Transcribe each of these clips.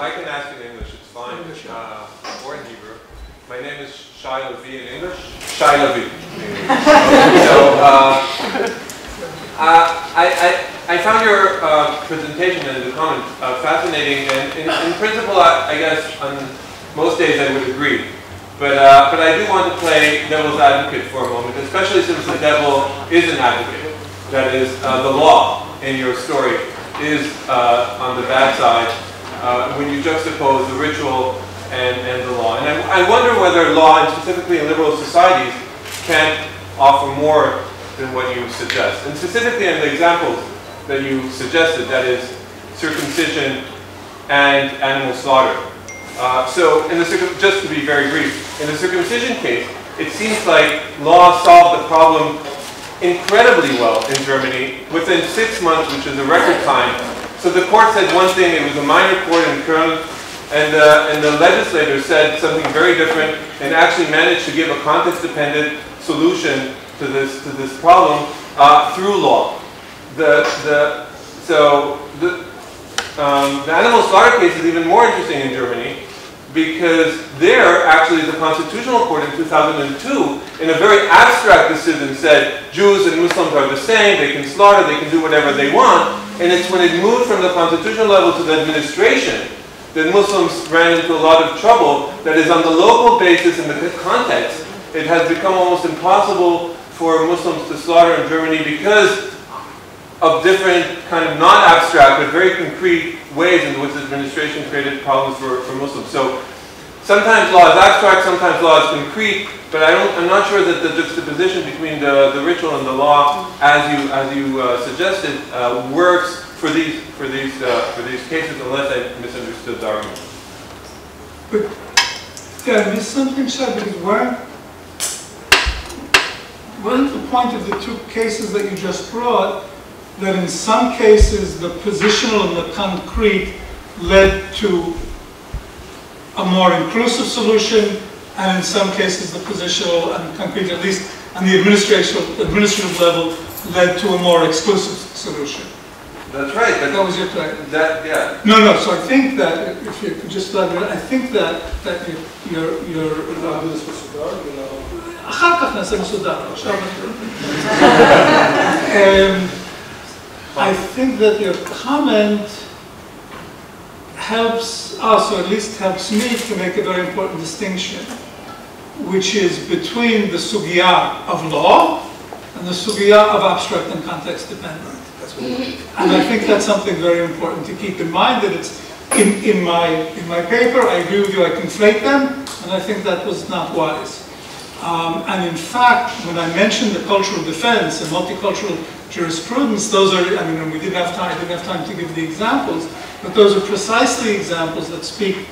I can ask in English, it's fine, or in Hebrew. My name is Shailavi in English. Shailavi. I found your presentation and the comments fascinating, and in principle, I guess on most days I would agree. But I do want to play devil's advocate for a moment, especially since the devil is an advocate. That is, the law in your story is on the bad side when you juxtapose the ritual and the law. And I wonder whether law, and specifically in liberal societies, can offer more than what you suggest. And specifically in the examples that you suggested, that is circumcision and animal slaughter. So just to be very brief, in the circumcision case, it seems like law solved the problem incredibly well in Germany within 6 months, which is a record time. So the court said one thing, it was a minor court in Köln, and the legislator said something very different and actually managed to give a context-dependent solution to this problem through law. The animal slaughter case is even more interesting in Germany, because there, actually, the Constitutional Court in 2002, in a very abstract decision, said Jews and Muslims are the same, they can slaughter, they can do whatever they want, and it's when it moved from the constitutional level to the administration that Muslims ran into a lot of trouble. That is, on the local basis, in the context, it has become almost impossible for Muslims to slaughter in Germany because of different kind of non-abstract but very concrete ways in which the administration created problems for Muslims. So sometimes law is abstract, sometimes law is concrete, but I'm not sure that the juxtaposition between the ritual and the law, as you suggested, works for these cases, unless I misunderstood the argument. But yeah, there's something said, because wasn't the point of the two cases that you just brought that in some cases the positional and the concrete led to a more inclusive solution, and in some cases the positional and concrete, at least on the administrative level, led to a more exclusive solution? That's right. But that was your point. Yeah. No. So I think that if you could just elaborate, I think that your אחר כך נעשה מסודר. I think that your comment helps us, or at least helps me, to make a very important distinction, which is between the sugya of law and the sugya of abstract and context dependent. And I think that's something very important to keep in mind, that it's in my paper, I agree with you, I conflate them, and I think that was not wise. And in fact, when I mentioned the cultural defense and multicultural jurisprudence, those are, I mean, we didn't have time, I didn't have time to give the examples, but those are precisely examples that speak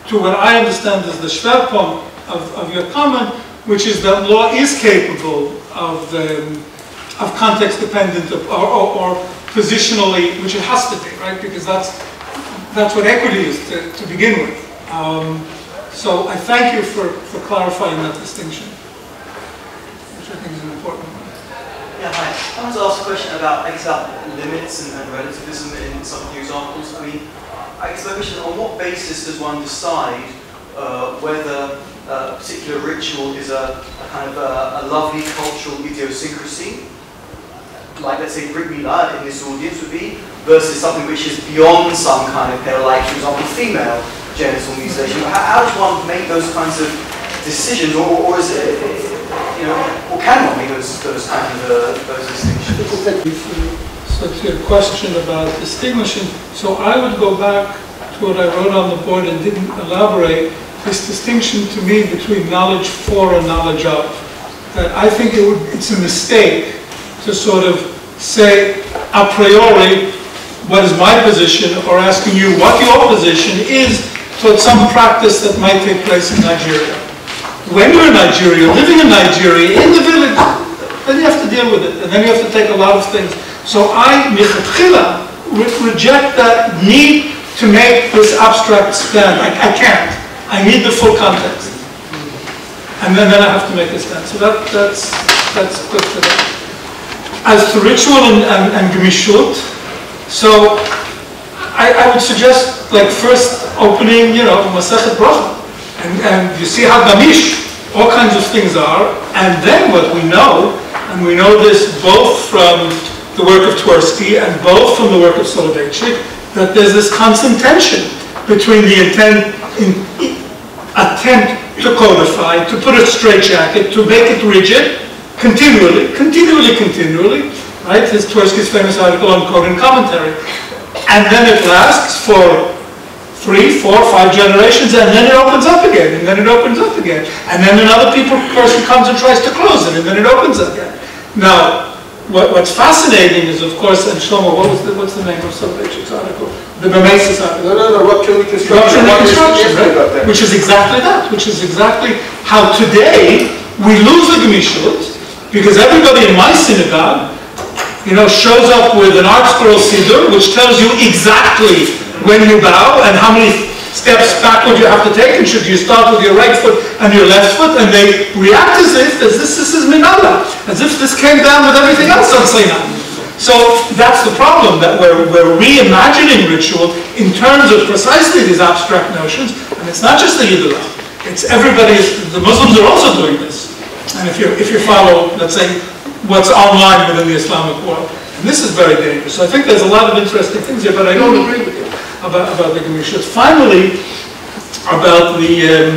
to what I understand as the Schwerpunkt of your comment, which is that law is capable of context-dependent or positionally, which it has to be, right? Because that's what equity is to begin with. So I thank you for clarifying that distinction, which I think is an important one. Yeah, hi. I want to ask a question about, I guess, about limits and relativism in some of your examples. I mean, I guess my question, on what basis does one decide whether a particular ritual is a kind of a lovely cultural idiosyncrasy, like, let's say, Brit Milah in this audience would be, versus something which is beyond some kind of, like, for example, female genital mutilation? How does one make those kinds of decisions, or is it, you know, or can one make those kind of those distinctions? So to your question about distinguishing, so I would go back to what I wrote on the board and didn't elaborate, this distinction to me between knowledge for and knowledge of. That I think it's a mistake to sort of say a priori what is my position, or asking you what your position is towards some practice that might take place in Nigeria. When you're in Nigeria, living in Nigeria, in the village, then you have to deal with it, and then you have to take a lot of things. So I, michatchila, reject that need to make this abstract stand. I can't. I need the full context. And then I have to make a stand. So that's good for that. As to ritual and gemishut, so I would suggest, like, first opening, you know, Masechet Bracha, and you see how gamish all kinds of things are, and then what we know, and we know this both from the work of Twersky and both from the work of Soloveitchik, that there's this constant tension between the attempt to codify, to put a straitjacket, to make it rigid, continually, right? There's Twersky's famous article on code and commentary. And then it lasts for 3, 4, 5 generations, and then it opens up again, and then it opens up again. And then another person comes and tries to close it, and then it opens again. Now, what's fascinating is, of course, and Shlomo, what's the name of Soloveitchik's article? The Memesi's article. No, rupture reconstruction. Right? Which is exactly that, which is exactly how today we lose the Gemishlut, because everybody in my synagogue, you know, shows up with an art scroll siddur, which tells you exactly when you bow and how many steps backward you have to take, and should you start with your right foot and your left foot, and they react as if this is minala, as if this came down with everything else on Sinai. So that's the problem, that we're reimagining ritual in terms of precisely these abstract notions, and it's not just the Yiddish, it's everybody, the Muslims are also doing this. And if you follow, let's say, what's online within the Islamic world. And this is very dangerous. So I think there's a lot of interesting things here, but I don't agree with you about the Gemishut. Finally, about the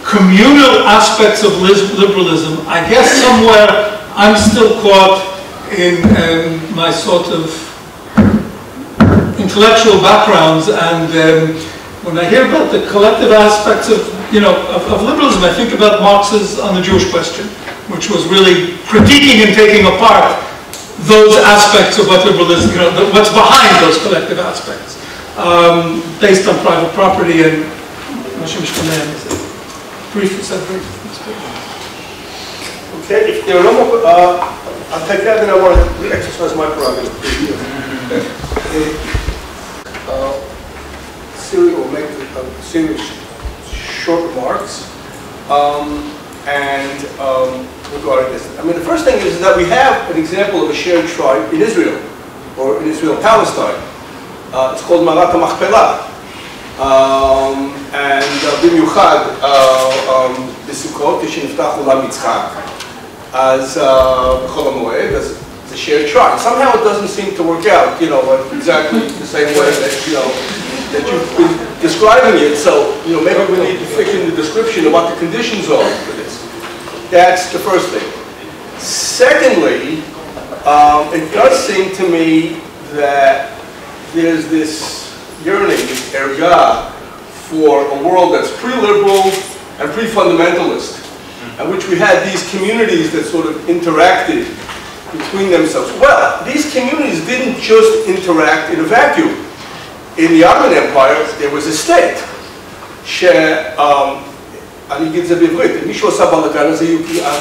communal aspects of liberalism, I guess somewhere I'm still caught in my sort of intellectual backgrounds, and when I hear about the collective aspects of liberalism, I think about Marx's On the Jewish Question, which was really critiquing and taking apart those aspects of what liberalism, what's behind those collective aspects, based on private property and brief. Okay, if there are no more, I'll take that, and I want to exercise my prerogative. Siri will make a series of short remarks. Regarding this. I mean, the first thing is that we have an example of a shared tribe in Israel, or in Israel-Palestine. It's called Marat HaMachpelah. במיוחד בסוכות, כשנפתח עולם יצחק, אז בחול המועד, אז it's a shared tribe. Somehow it doesn't seem to work out, exactly the same way that, that you've been describing it. So, maybe we need to thicken the description of what the conditions are for this. That's the first thing. Secondly, it does seem to me that there's this yearning, this erga, for a world that's pre-liberal and pre-fundamentalist, in which we had these communities that sort of interacted between themselves. Well, these communities didn't just interact in a vacuum. In the Ottoman Empire, there was a state. אני אגיד את זה בעברית, מישהו עשה בלגן הזה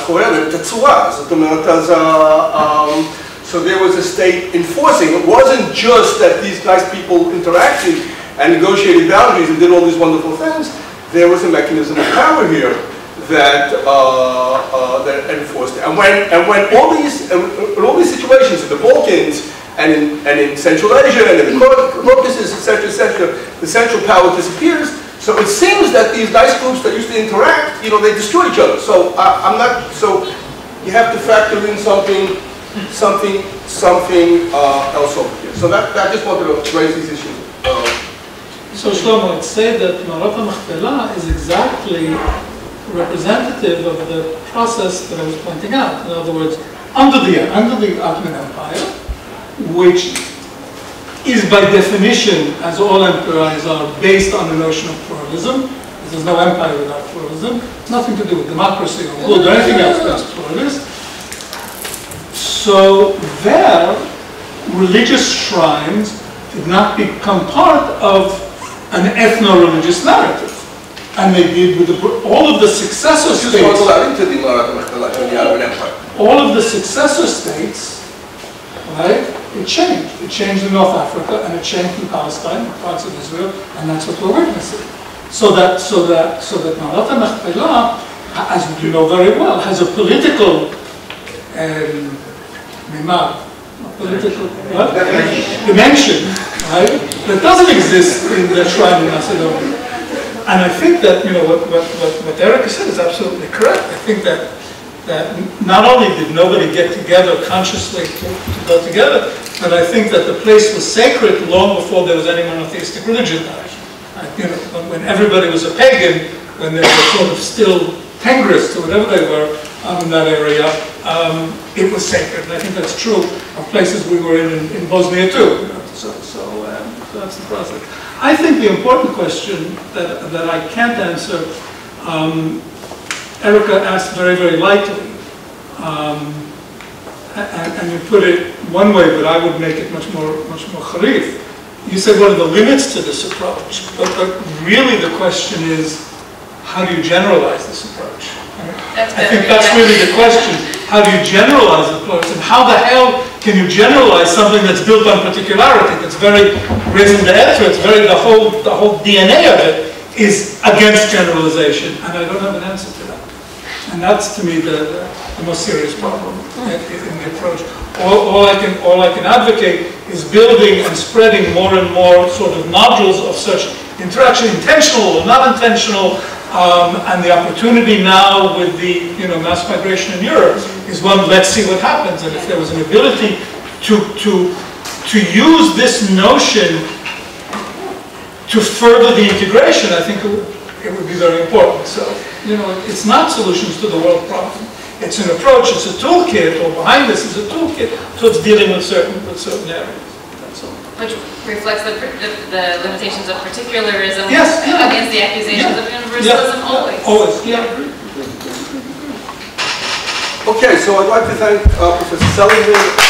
קורא להם את הצורה, זאת אומרת, so there was a state enforcing. It wasn't just that these nice people interacted and negotiated boundaries and did all these wonderful things. There was a mechanism of power here that that enforced it. And when all these situations in the Balkans and in Central Asia and in the Caucasus, etc., the central power disappears. So it seems that these nice groups that used to interact, they destroy each other. So So you have to factor in something else over here. So that just wanted to raise these issues. So Shlomo, I'd say that Marat HaMachpelah is exactly representative of the process that I was pointing out. In other words, under the Ottoman Empire, which is by definition, as all empires are, based on the notion of pluralism. There's no empire without pluralism. It's nothing to do with democracy or good or anything else that's pluralist. So there, religious shrines did not become part of an ethno-religious narrative. And they did with all of the successor states. All of the successor states, right? It changed. It changed in North Africa, and it changed in Palestine, parts of Israel, and that's what we're witnessing. So that Marat HaMachpelah, as you know very well, has a political mimad, political what? Dimension, right? That doesn't exist in the shrine in Macedonia. And I think that, you know, what Erica said is absolutely correct. I think that not only did nobody get together consciously to go together, but I think that the place was sacred long before there was any monotheistic religion. You know, when everybody was a pagan, when they were sort of still Tengris or whatever they were in that area, it was sacred. And I think that's true of places we were in Bosnia too. You know, so that's the process. I think the important question that I can't answer, Erica asked very, very lightly, and you put it one way, but I would make it much more kharif. You said what are the limits to this approach, but really the question is, how do you generalize this approach? I think that's really the question. How do you generalize the approach, and how the hell can you generalize something that's built on particularity, that's very raison d'etre, it's very, the whole DNA of it is against generalization, and I don't have an answer to that. And that's, to me, the most serious problem in the approach. All I can advocate is building and spreading more and more sort of nodules of such interaction, intentional or not intentional, and the opportunity now with the mass migration in Europe is one, let's see what happens. And if there was an ability to use this notion to further the integration, I think it would be very important. So, it's not solutions to the world problem. It's an approach, it's a toolkit, or behind this is a toolkit towards dealing with certain areas. That's all. Which reflects the limitations of particularism against the accusations of universalism always. Always, yeah. Okay, so I'd like to thank Professor Seligman.